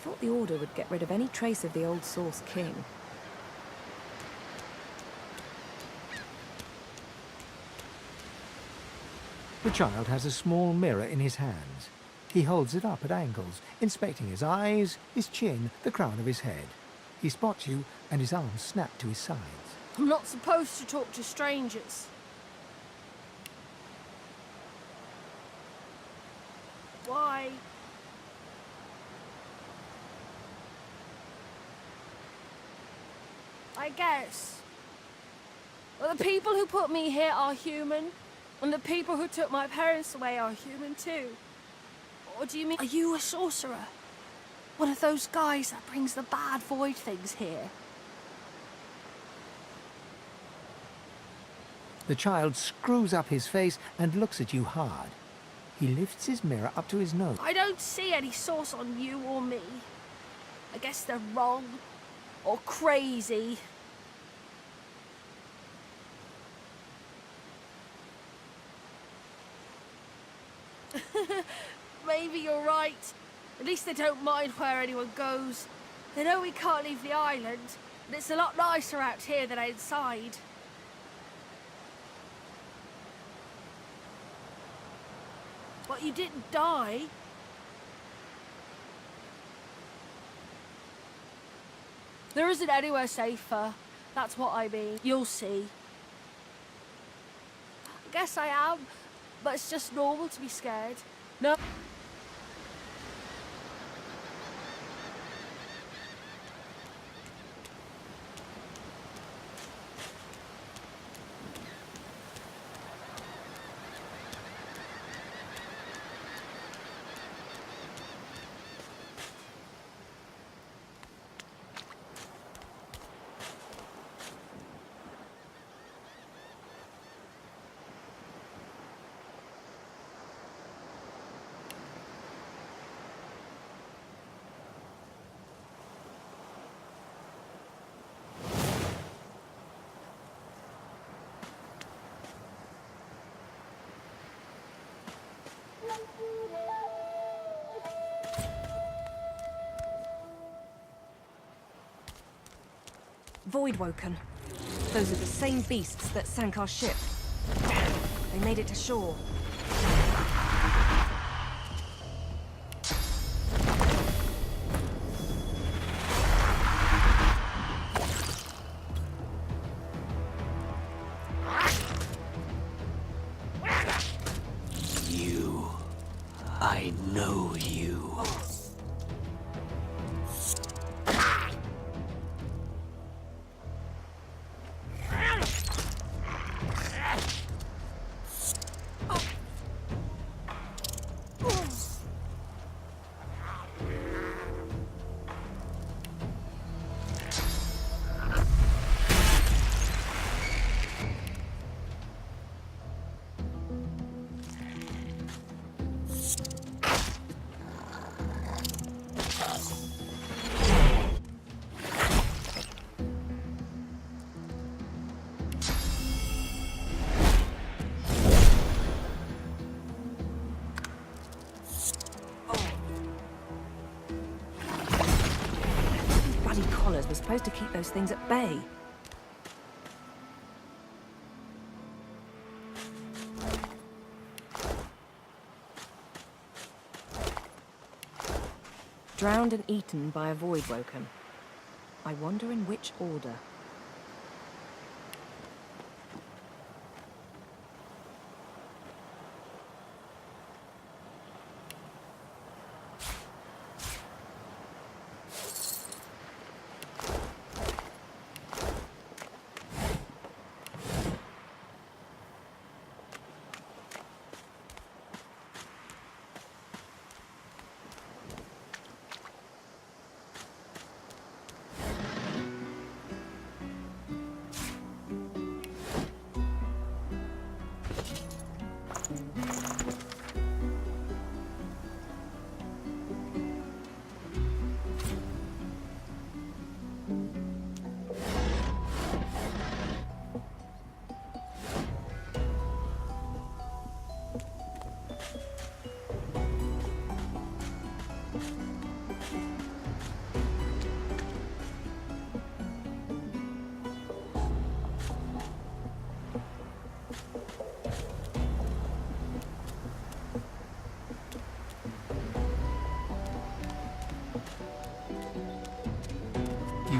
thought the Order would get rid of any trace of the old Source King. The child has a small mirror in his hands. He holds it up at angles, inspecting his eyes, his chin, the crown of his head. He spots you, and his arms snap to his sides. I'm not supposed to talk to strangers. Why? I guess. Well, the people who put me here are human, and the people who took my parents away are human too. Or do you mean, are you a sorcerer? One of those guys that brings the bad void things here? The child screws up his face and looks at you hard. He lifts his mirror up to his nose. I don't see any source on you or me. I guess they're wrong. Or crazy. Maybe you're right. At least they don't mind where anyone goes. They know we can't leave the island, and it's a lot nicer out here than outside. But you didn't die. There isn't anywhere safer. That's what I mean. You'll see. I guess I am, but it's just normal to be scared. No. Voidwoken. Those are the same beasts that sank our ship. They made it to shore. You. I know you. We're supposed to keep those things at bay. Drowned and eaten by a Voidwoken. I wonder in which order.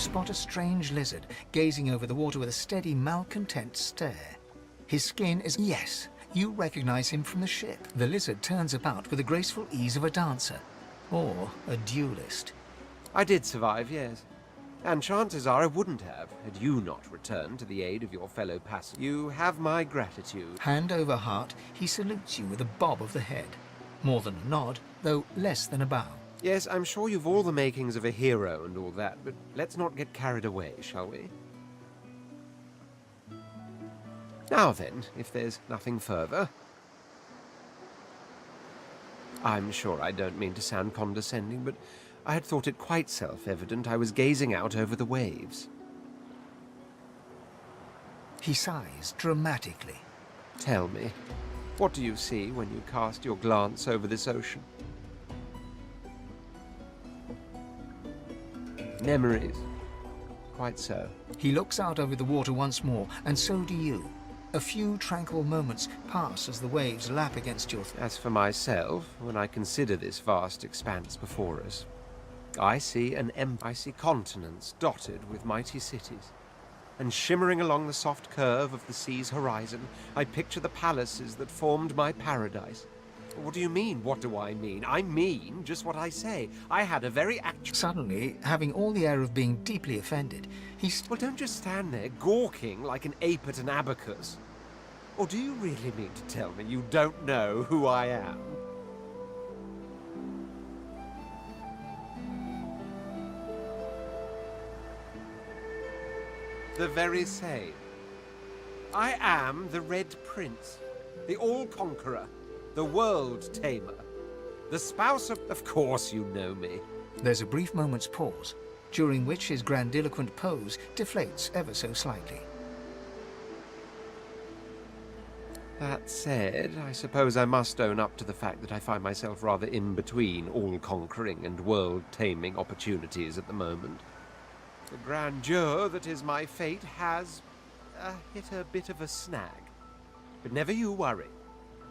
spot a strange lizard gazing over the water with a steady, malcontent stare. His skin is... Yes, you recognize him from the ship. The lizard turns about with the graceful ease of a dancer, or a duelist. I did survive, yes. And chances are I wouldn't have, had you not returned to the aid of your fellow passengers. You have my gratitude. Hand over heart, he salutes you with a bob of the head. More than a nod, though less than a bow. Yes, I'm sure you've all the makings of a hero and all that, but let's not get carried away, shall we? Now then, if there's nothing further... I'm sure I don't mean to sound condescending, but I had thought it quite self-evident I was gazing out over the waves. He sighs dramatically. Tell me, what do you see when you cast your glance over this ocean? Memories. Quite so. He looks out over the water once more, and so do you. A few tranquil moments pass as the waves lap against your... As for myself, when I consider this vast expanse before us, I see continents dotted with mighty cities. And shimmering along the soft curve of the sea's horizon, I picture the palaces that formed my paradise. What do you mean, what do I mean? I mean just what I say. I had a very actual... Suddenly, having all the air of being deeply offended, Well, don't just stand there gawking like an ape at an abacus. Or do you really mean to tell me you don't know who I am? The very same. I am the Red Prince, the All-Conqueror, the World Tamer, the spouse of... Of course you know me. There's a brief moment's pause, during which his grandiloquent pose deflates ever so slightly. That said, I suppose I must own up to the fact that I find myself rather in between all-conquering and world-taming opportunities at the moment. The grandeur that is my fate has hit a bit of a snag. But never you worry.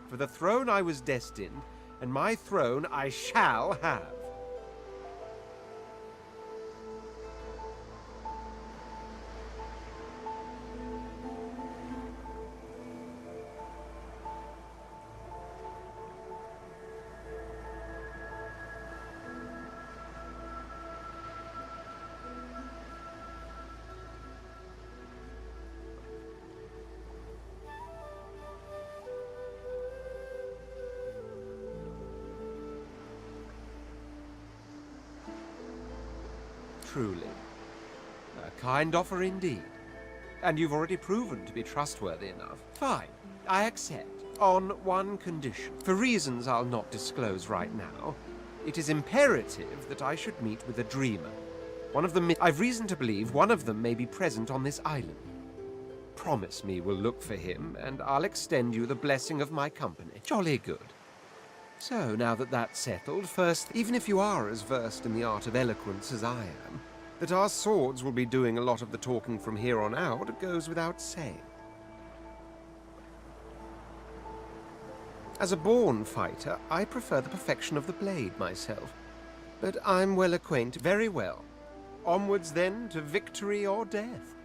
For the throne I was destined, and my throne I shall have. Truly. A kind offer indeed. And you've already proven to be trustworthy enough. Fine, I accept. On one condition. For reasons I'll not disclose right now, it is imperative that I should meet with a dreamer. One of them... I've reason to believe one of them may be present on this island. Promise me we'll look for him, and I'll extend you the blessing of my company. Jolly good. So, now that that's settled, first, even if you are as versed in the art of eloquence as I am, that our swords will be doing a lot of the talking from here on out goes without saying. As a born fighter, I prefer the perfection of the blade myself. But I'm well acquainted. Very well. Onwards then to victory or death.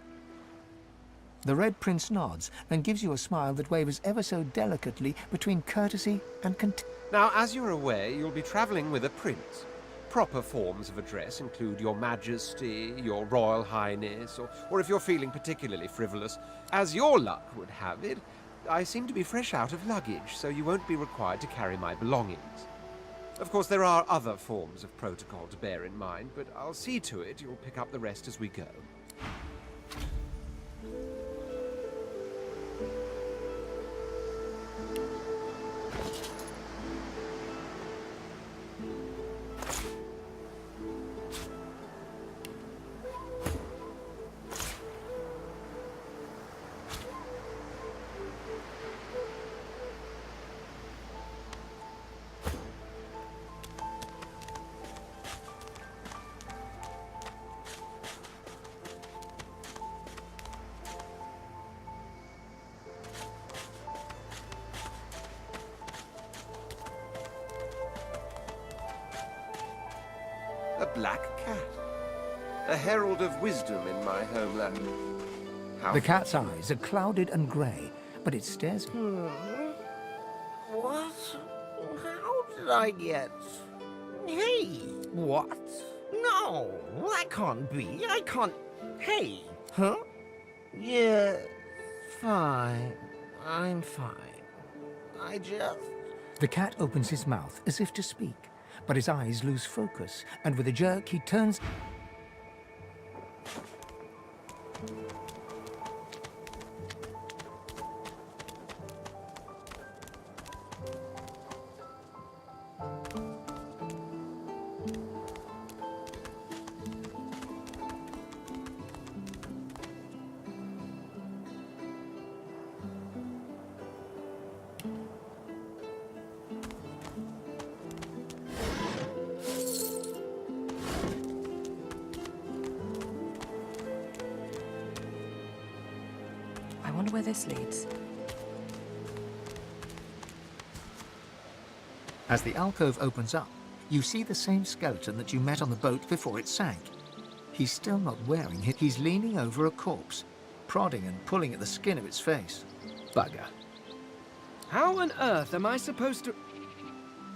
The Red Prince nods and gives you a smile that wavers ever so delicately between courtesy and contempt. Now, as you're aware, you'll be traveling with a prince. Proper forms of address include Your Majesty, Your Royal Highness, or if you're feeling particularly frivolous, as your luck would have it, I seem to be fresh out of luggage, so you won't be required to carry my belongings. Of course, there are other forms of protocol to bear in mind, but I'll see to it you'll pick up the rest as we go. A black cat. a herald of wisdom in my homeland. How The cat's eyes are clouded and grey, but it stares. What? How did I get... Hey! What? No, that can't be. I can't... Hey! Huh? Yeah, fine. I'm fine. I just... The cat opens his mouth as if to speak, but his eyes lose focus, and with a jerk he turns... I wonder where this leads. As the alcove opens up, you see the same skeleton that you met on the boat before it sank. He's still not wearing it. He's leaning over a corpse, prodding and pulling at the skin of its face. Bugger. How on earth am I supposed to...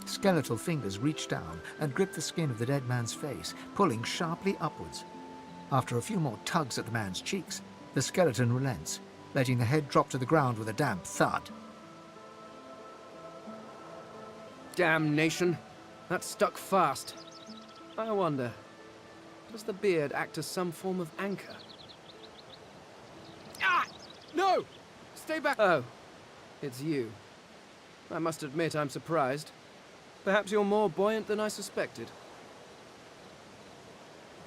Skeletal fingers reach down and grip the skin of the dead man's face, pulling sharply upwards. After a few more tugs at the man's cheeks, the skeleton relents, letting the head drop to the ground with a damp thud. Damnation. That stuck fast. I wonder, does the beard act as some form of anchor? Ah! No! Stay back! Oh, it's you. I must admit I'm surprised. Perhaps you're more buoyant than I suspected.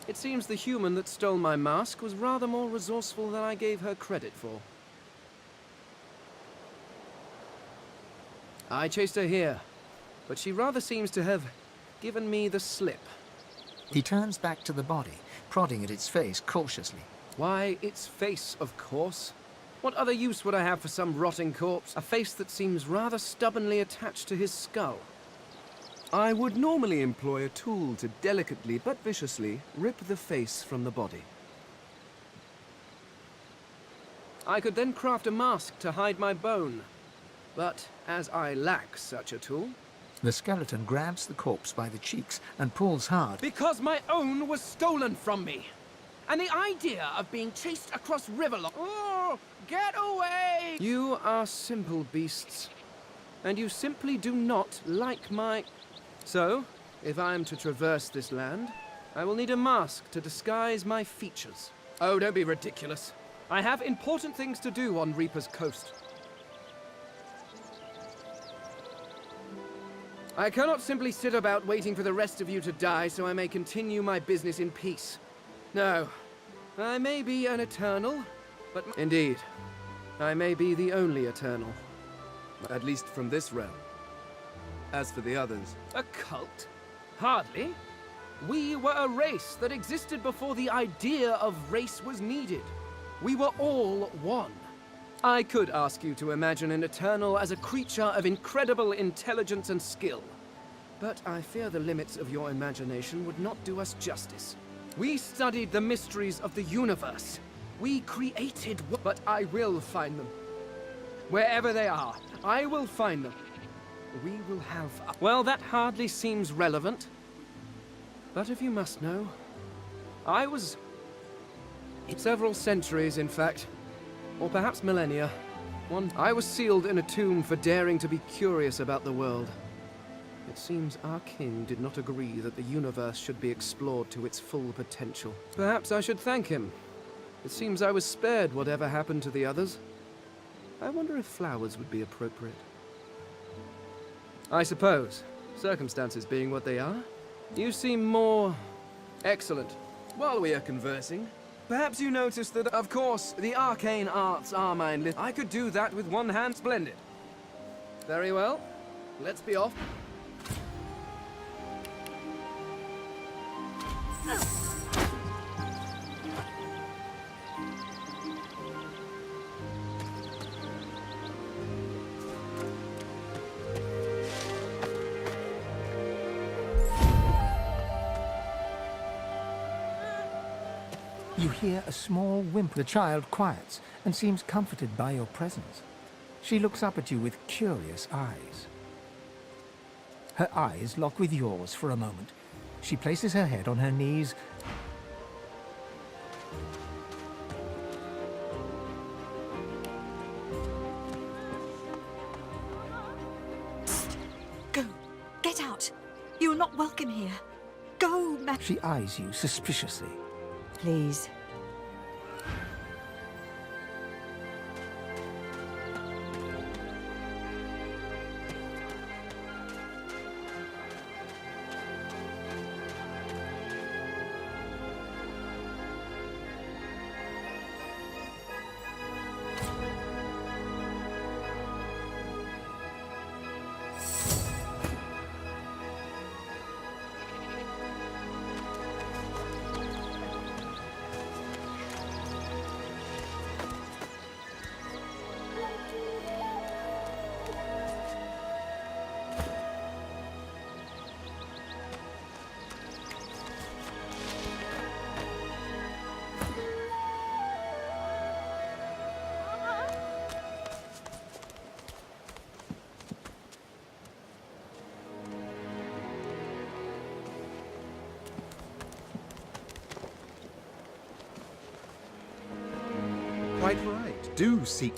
It seems the human that stole my mask was rather more resourceful than I gave her credit for. I chased her here, but she rather seems to have given me the slip. He turns back to the body, prodding at its face cautiously. Why, its face, of course. What other use would I have for some rotting corpse? A face that seems rather stubbornly attached to his skull. I would normally employ a tool to delicately but viciously rip the face from the body. I could then craft a mask to hide my bone. But as I lack such a tool... The skeleton grabs the corpse by the cheeks and pulls hard. Because my own was stolen from me! And the idea of being chased across riverlong... Oh, get away! You are simple beasts. And you simply do not like my... So, if I am to traverse this land, I will need a mask to disguise my features. Oh, don't be ridiculous. I have important things to do on Reaper's Coast. I cannot simply sit about waiting for the rest of you to die so I may continue my business in peace. No, I may be an Eternal, but... Indeed, I may be the only Eternal. At least from this realm. As for the others... A cult? Hardly. We were a race that existed before the idea of race was needed. We were all one. I could ask you to imagine an Eternal as a creature of incredible intelligence and skill. But I fear the limits of your imagination would not do us justice. We studied the mysteries of the universe. We created... But I will find them. Wherever they are, I will find them. We will have... Well, that hardly seems relevant. But if you must know, I was... Several centuries, in fact. Or perhaps millennia. I was sealed in a tomb for daring to be curious about the world. It seems our king did not agree that the universe should be explored to its full potential. Perhaps I should thank him. It seems I was spared whatever happened to the others. I wonder if flowers would be appropriate. I suppose, circumstances being what they are, you seem more... Excellent. While we are conversing, perhaps you noticed that, of course, the arcane arts are mine. I could do that with one hand. Splendid. Very well. Let's be off. You hear a small whimper. The child quiets and seems comforted by your presence. She looks up at you with curious eyes. Her eyes lock with yours for a moment. She places her head on her knees. Go. Get out. You're not welcome here. Go, She eyes you suspiciously. Please. Quite right. Do seek.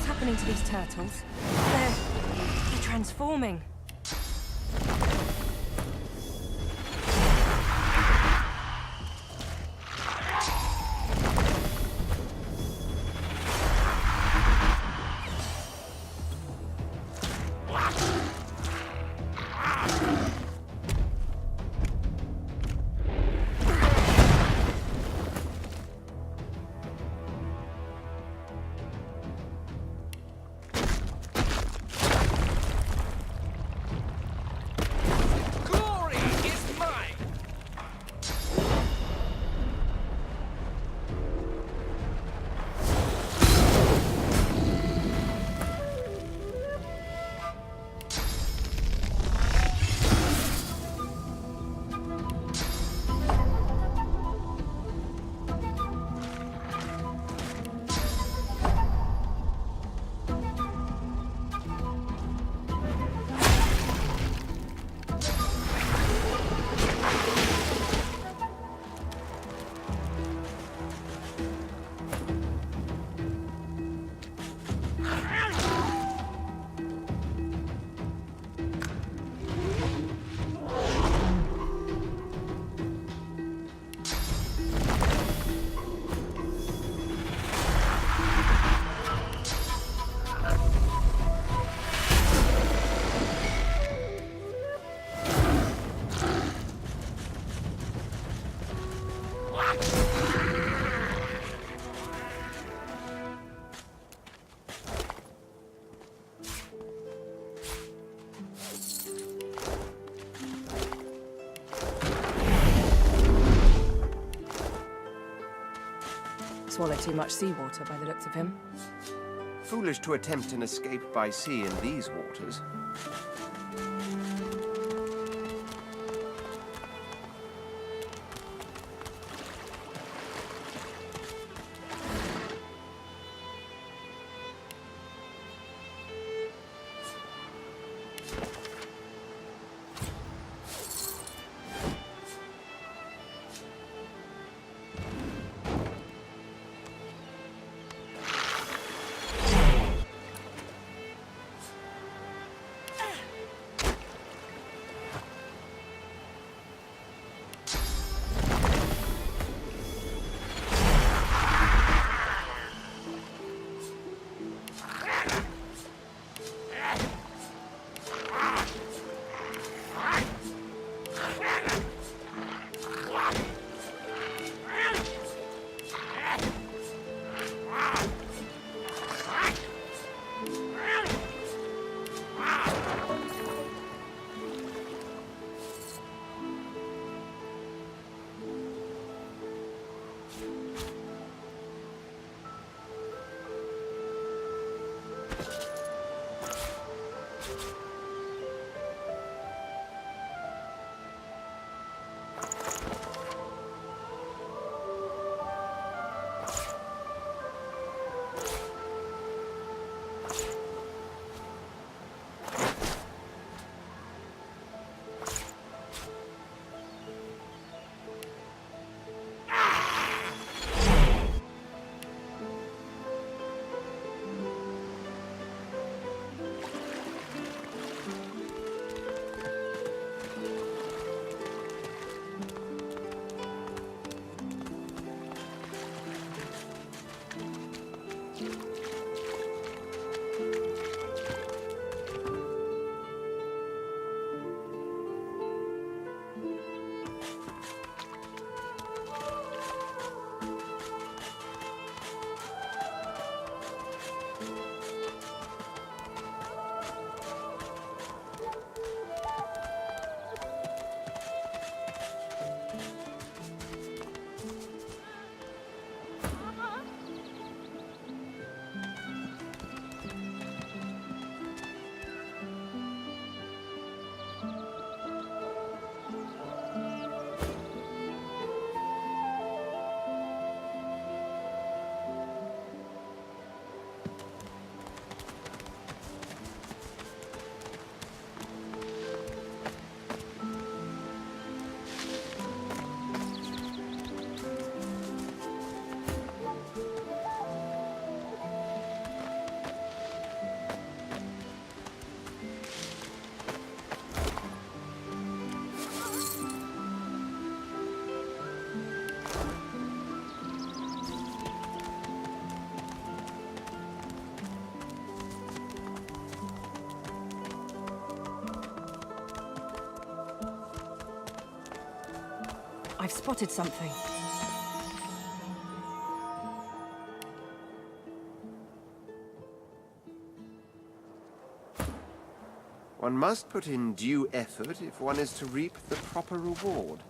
Happening to these turtles? They're transforming. Swallowed too much seawater by the looks of him. Foolish to attempt an escape by sea in these waters. I've spotted something. One must put in due effort if one is to reap the proper reward.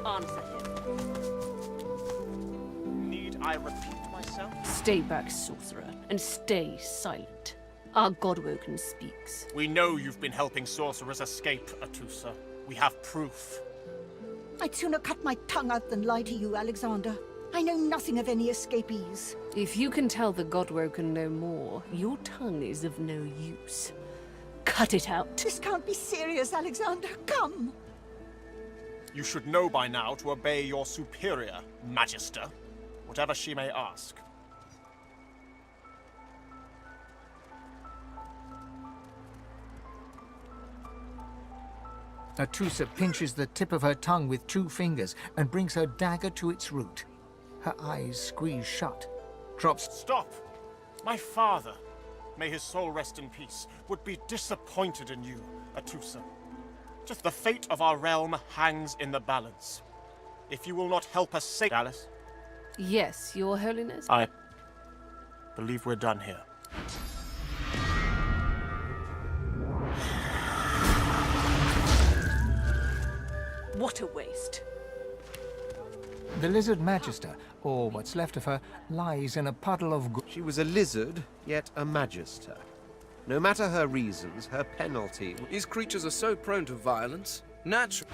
Answer him. Need I repeat myself? Stay back, sorcerer, and stay silent. Our Godwoken speaks. We know you've been helping sorcerers escape, Atusa. We have proof. I'd sooner cut my tongue out than lie to you, Alexander. I know nothing of any escapees. If you can tell the Godwoken no more, your tongue is of no use. Cut it out. This can't be serious, Alexander. Come! You should know by now to obey your superior, Magister, whatever she may ask. Atusa pinches the tip of her tongue with 2 fingers and brings her dagger to its root. Her eyes squeeze shut. Drops. Stop! My father, may his soul rest in peace, would be disappointed in you, Atusa. Just the fate of our realm hangs in the balance. If you will not help us save Alice, Yes, Your Holiness. I believe we're done here. What a waste. The lizard magister, or what's left of her, lies in a puddle of She was a lizard, yet a magister. No matter her reasons, her penalty... These creatures are so prone to violence. Naturally.